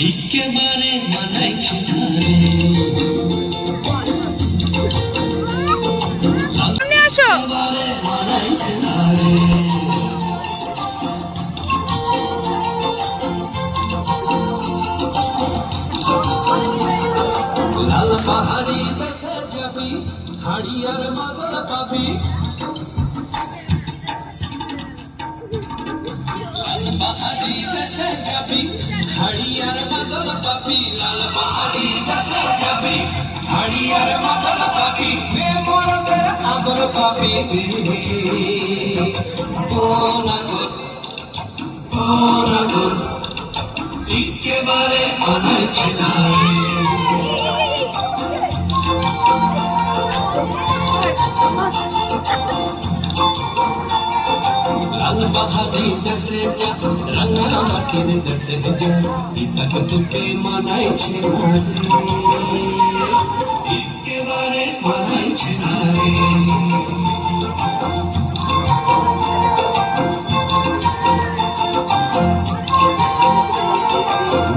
একেবারে মানাইছে না রে। সামনে আসো। মানাইছে না রে। লাল পাহাড়ি দেশে যাবি, হাড়ি আর মাদল পাবি। লাল পাহাড়ি দেশে যাবি, হাড়ি আর মাদল পাবি। লাল পাহাড়ি দেশে যাবি, হাড়ি আর মাদল পাবি। মে মরদের আদর পাবি। কোনাগর একেবারে মানাইছে না রে। লাল বাহারি দেশে যা, রাঙা মাটির দেশে যা, ইতাক তোকে মানাইছে না রে। একেবারে মানাইছে না রে।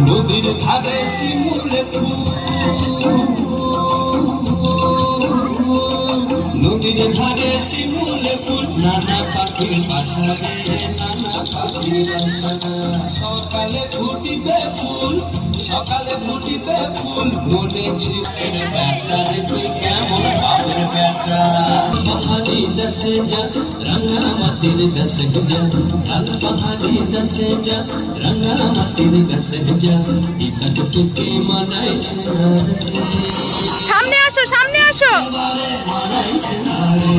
নদীর ধারে শিমুল ফুল, নদীর ধারে শিমুল ফুল, নানা পাখির বাসা রে, নানা পাখির বাসা। সকালে ফুটিবে ফুল, সকালে ফুটিবে ফুল, মনে ছিপের ব্যাটা রে, তুই কেমন বাপের ব্যাটা। পাহাড়ি দেশে যা, রাঙা মাটির দেশে যা, লাল পাহাড়ি দেশে যা, রাঙা মাটির দেশে যা, ইতাক তোকে মানাইছে না রে। সামনে আসো, সামনে আসো। মানাইছে না রে।